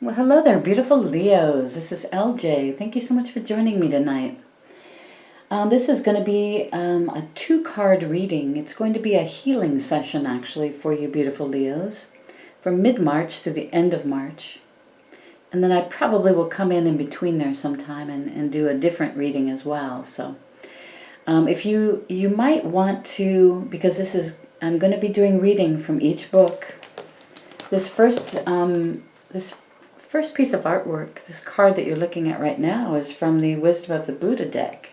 Well, hello there, beautiful Leos. This is LJ. Thank you so much for joining me tonight. This is going to be a 2-card reading. It's going to be a healing session, actually, for you beautiful Leos, from mid-March to the end of March. And then I probably will come in between there sometime and do a different reading as well. So if you might want to, because I'm going to be doing reading from each book. This first piece of artwork, this card that you're looking at right now, is from the Wisdom of the Buddha deck.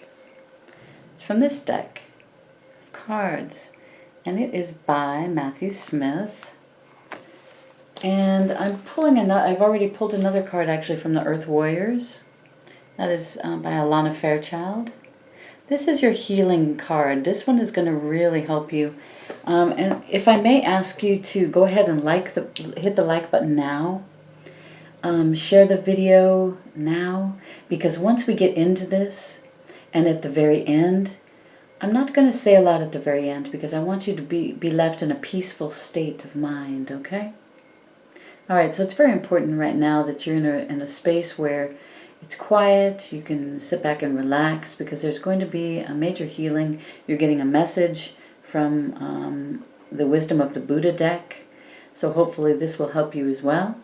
It's from this deck of cards, and it is by Matthew Smith. And I'm pulling I've already pulled another card actually from the Earth Warriors. That is by Alana Fairchild. This is your healing card. This one is going to really help you. And if I may ask you to go ahead and hit the like button now. Share the video now, because once we get into this, and at the very end, I'm not going to say a lot at the very end, because I want you to be left in a peaceful state of mind, okay? Alright, so it's very important right now that you're in a space where it's quiet, you can sit back and relax, because there's going to be a major healing. You're getting a message from the Wisdom of the Buddha deck, so hopefully this will help you as well.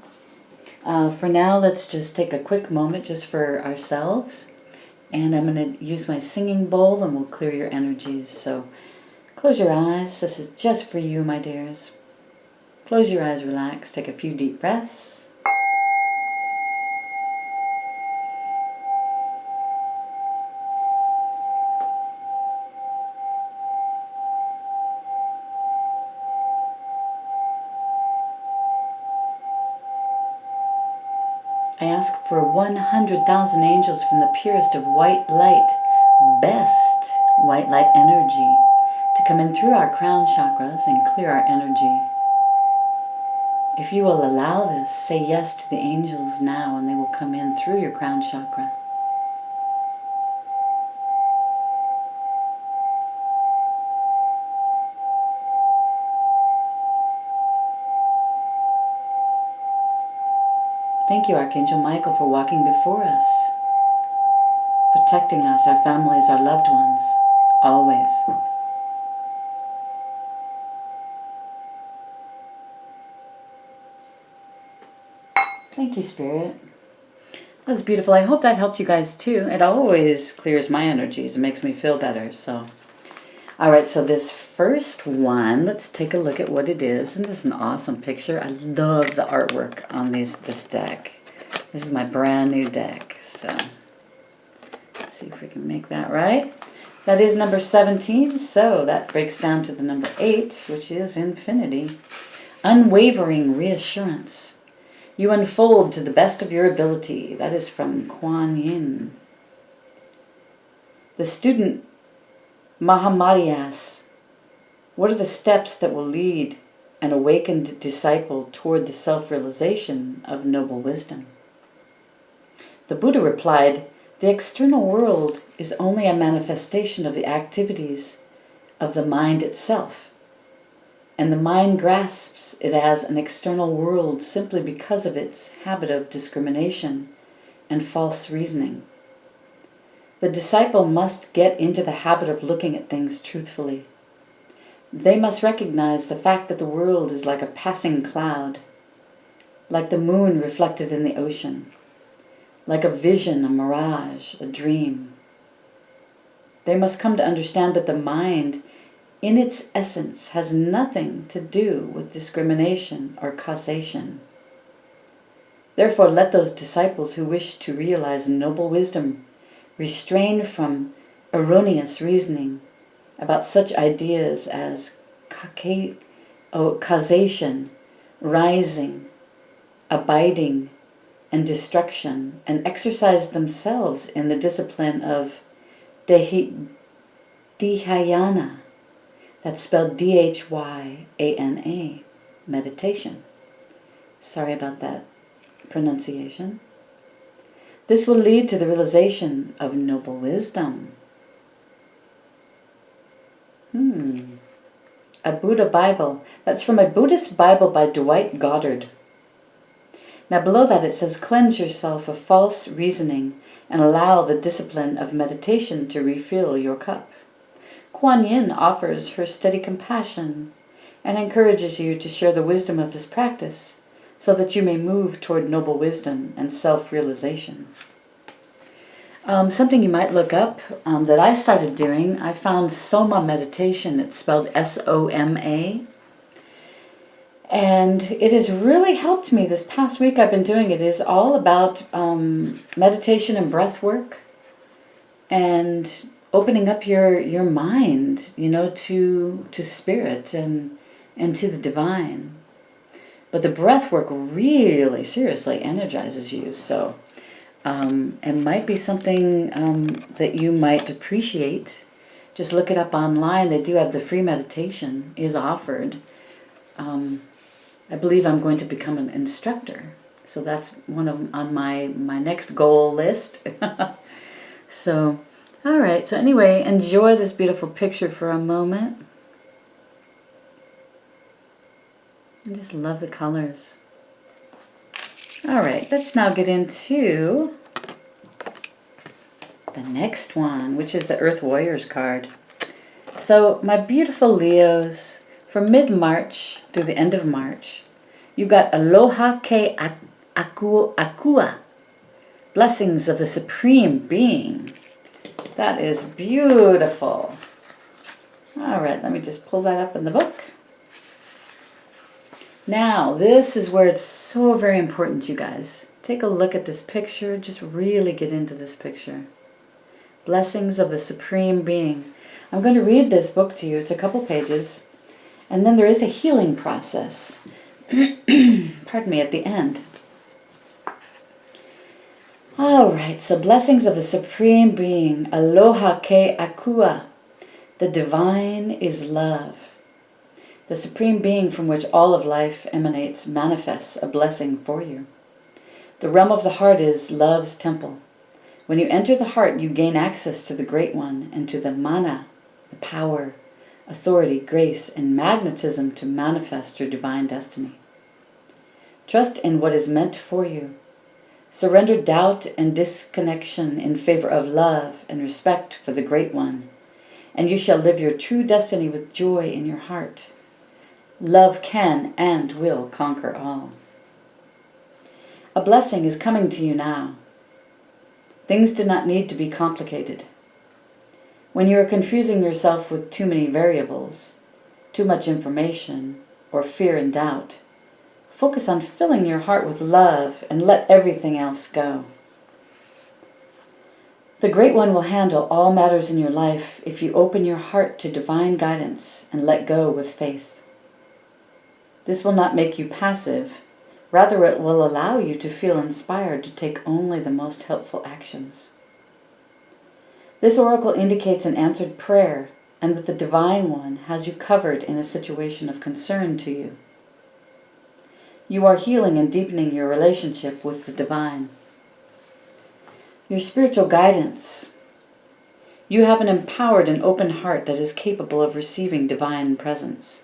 For now, let's just take a quick moment just for ourselves. And I'm going to use my singing bowl and we'll clear your energies. So close your eyes. This is just for you, my dears. Close your eyes, relax, take a few deep breaths. I ask for 100,000 angels from the purest of white light, best white light energy, to come in through our crown chakras and clear our energy. If you will allow this, say yes to the angels now, and they will come in through your crown chakra. Thank you, Archangel Michael, for walking before us, protecting us, our families, our loved ones, always. Thank you, Spirit. That was beautiful. I hope that helped you guys too. It always clears my energies. It makes me feel better. So, all right, so this first one, let's take a look at what it is. And this is an awesome picture. I love the artwork on this deck. This is my brand new deck. So, let's see if we can make that right. That is number 17, so that breaks down to the number 8, which is infinity. Unwavering reassurance. You unfold to the best of your ability. That is from Kuan Yin. The student Mahamadi asks, what are the steps that will lead an awakened disciple toward the self-realization of noble wisdom? The Buddha replied, the external world is only a manifestation of the activities of the mind itself, and the mind grasps it as an external world simply because of its habit of discrimination and false reasoning. The disciple must get into the habit of looking at things truthfully. They must recognize the fact that the world is like a passing cloud, like the moon reflected in the ocean, like a vision, a mirage, a dream. They must come to understand that the mind, in its essence, has nothing to do with discrimination or causation. Therefore, let those disciples who wish to realize noble wisdom restrain from erroneous reasoning about such ideas as causation, rising, abiding, and destruction, and exercise themselves in the discipline of dhyana, that's spelled Dhyana, meditation. Sorry about that pronunciation. This will lead to the realization of noble wisdom. A Buddha Bible. That's from a Buddhist Bible by Dwight Goddard. Now below that it says, cleanse yourself of false reasoning and allow the discipline of meditation to refill your cup. Kuan Yin offers her steady compassion and encourages you to share the wisdom of this practice so that you may move toward noble wisdom and self-realization. Something you might look up that I started doing, I found Soma meditation. It's spelled S-O-M-A. And it has really helped me this past week. I've been doing it. It is all about meditation and breath work and opening up your mind, to spirit and to the divine. But the breath work really seriously energizes you. So it might be something that you might appreciate. Just look it up online. They do have the free meditation is offered. I believe I'm going to become an instructor. So that's one on my next goal list. So, all right. So anyway, enjoy this beautiful picture for a moment. I just love the colors. All right, let's now get into the next one, which is the Earth Warriors card. So my beautiful Leos, from mid-March to the end of March, you got Aloha ke Akua, blessings of the Supreme Being. That is beautiful. All right, let me just pull that up in the book. Now, this is where it's so very important, you guys. Take a look at this picture. Just really get into this picture. Blessings of the Supreme Being. I'm going to read this book to you. It's a couple pages. And then there is a healing process. Pardon me, at the end. All right, so blessings of the Supreme Being. Aloha ke Akua. The divine is love. The Supreme Being from which all of life emanates manifests a blessing for you. The realm of the heart is love's temple. When you enter the heart, you gain access to the Great One and to the mana, the power, authority, grace, and magnetism to manifest your divine destiny. Trust in what is meant for you. Surrender doubt and disconnection in favor of love and respect for the Great One, and you shall live your true destiny with joy in your heart. Love can and will conquer all. A blessing is coming to you now. Things do not need to be complicated. When you are confusing yourself with too many variables, too much information, or fear and doubt, focus on filling your heart with love and let everything else go. The Great One will handle all matters in your life if you open your heart to divine guidance and let go with faith. This will not make you passive. Rather, it will allow you to feel inspired to take only the most helpful actions. This oracle indicates an answered prayer and that the Divine One has you covered in a situation of concern to you. You are healing and deepening your relationship with the Divine. Your spiritual guidance. You have an empowered and open heart that is capable of receiving divine presence.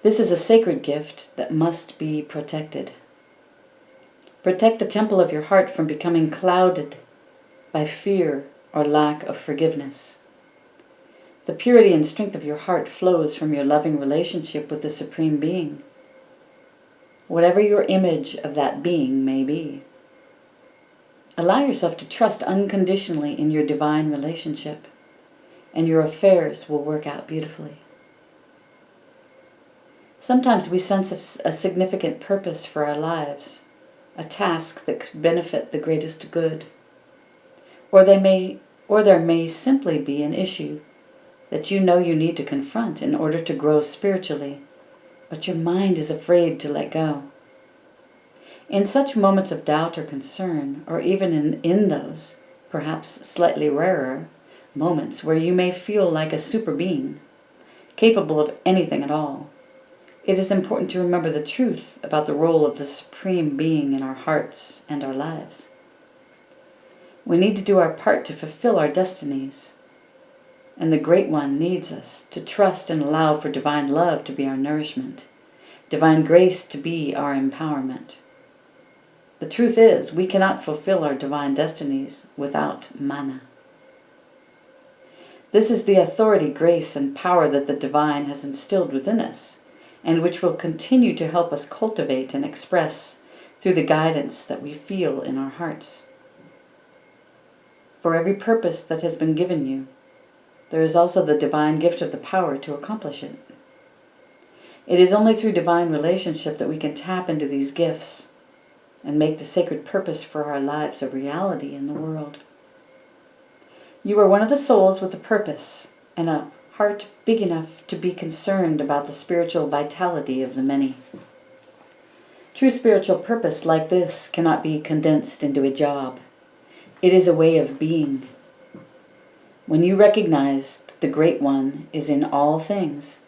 This is a sacred gift that must be protected. Protect the temple of your heart from becoming clouded by fear or lack of forgiveness. The purity and strength of your heart flows from your loving relationship with the Supreme Being, whatever your image of that being may be. Allow yourself to trust unconditionally in your divine relationship, and your affairs will work out beautifully. Sometimes we sense a significant purpose for our lives, a task that could benefit the greatest good. Or there may simply be an issue that you know you need to confront in order to grow spiritually, but your mind is afraid to let go. In such moments of doubt or concern, or even in those, perhaps slightly rarer, moments where you may feel like a super being, capable of anything at all, it is important to remember the truth about the role of the Supreme Being in our hearts and our lives. We need to do our part to fulfill our destinies, and the Great One needs us to trust and allow for divine love to be our nourishment, divine grace to be our empowerment, The truth is, we cannot fulfill our divine destinies without mana. This is the authority, grace, and power that the divine has instilled within us, and which will continue to help us cultivate and express through the guidance that we feel in our hearts. For every purpose that has been given you, there is also the divine gift of the power to accomplish it. It is only through divine relationship that we can tap into these gifts and make the sacred purpose for our lives a reality in the world. You are one of the souls with a purpose and a heart big enough to be concerned about the spiritual vitality of the many. True spiritual purpose like this cannot be condensed into a job. It is a way of being. When you recognize that the Great One is in all things,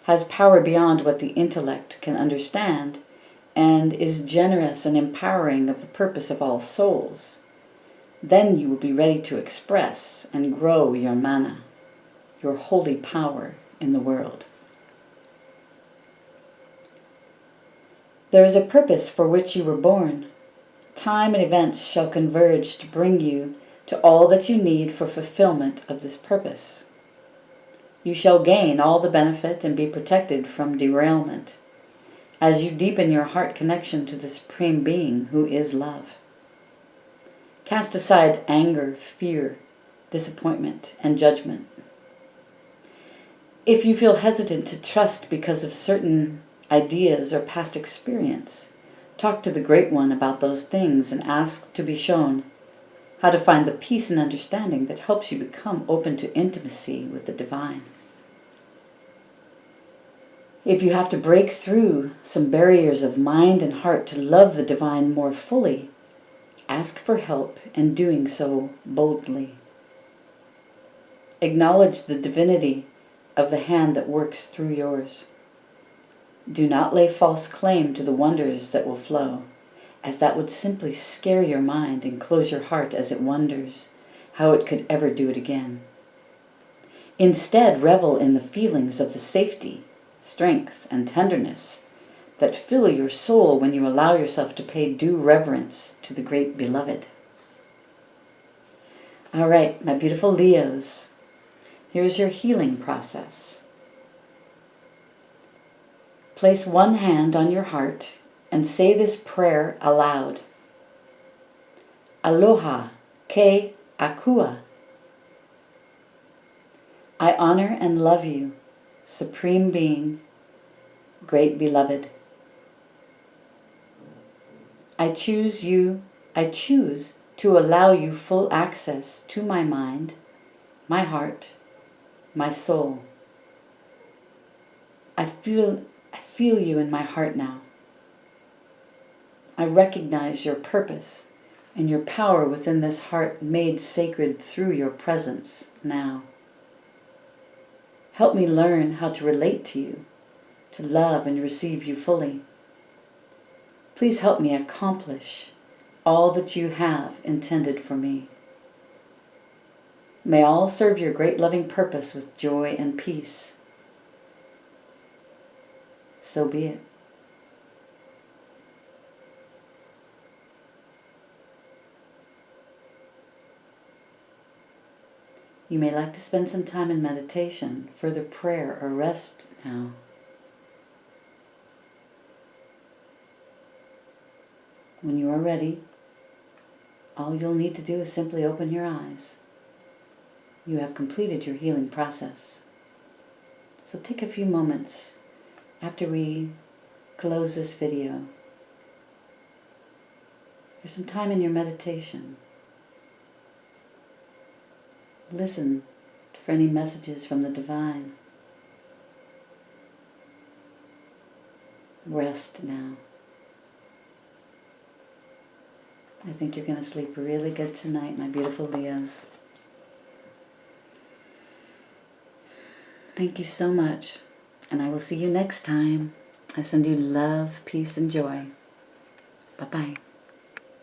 has power beyond what the intellect can understand, and is generous and empowering of the purpose of all souls, then you will be ready to express and grow your mana, your holy power in the world. There is a purpose for which you were born. Time and events shall converge to bring you to all that you need for fulfillment of this purpose. You shall gain all the benefit and be protected from derailment as you deepen your heart connection to the Supreme Being who is love. Cast aside anger, fear, disappointment, and judgment. If you feel hesitant to trust because of certain ideas or past experience, talk to the Great One about those things and ask to be shown how to find the peace and understanding that helps you become open to intimacy with the divine. If you have to break through some barriers of mind and heart to love the divine more fully, ask for help in doing so boldly. Acknowledge the divinity of the hand that works through yours. Do not lay false claim to the wonders that will flow, as that would simply scare your mind and close your heart as it wonders how it could ever do it again. Instead, revel in the feelings of the safety, strength, and tenderness that fill your soul when you allow yourself to pay due reverence to the great beloved. All right, my beautiful Leos, here's your healing process. Place one hand on your heart and say this prayer aloud. Aloha ke Akua. I honor and love you, Supreme Being, Great Beloved. I choose to allow you full access to my mind, my heart, my soul. I feel you in my heart now. I recognize your purpose and your power within this heart made sacred through your presence now. Help me learn how to relate to you, to love and receive you fully. Please help me accomplish all that you have intended for me. May all serve your great loving purpose with joy and peace. So be it. You may like to spend some time in meditation, further prayer, or rest now. When you are ready, all you'll need to do is simply open your eyes. You have completed your healing process. So take a few moments after we close this video for some time in your meditation. Listen for any messages from the divine. Rest now. I think you're going to sleep really good tonight, my beautiful Leos. Thank you so much, and I will see you next time. I send you love, peace, and joy. Bye-bye.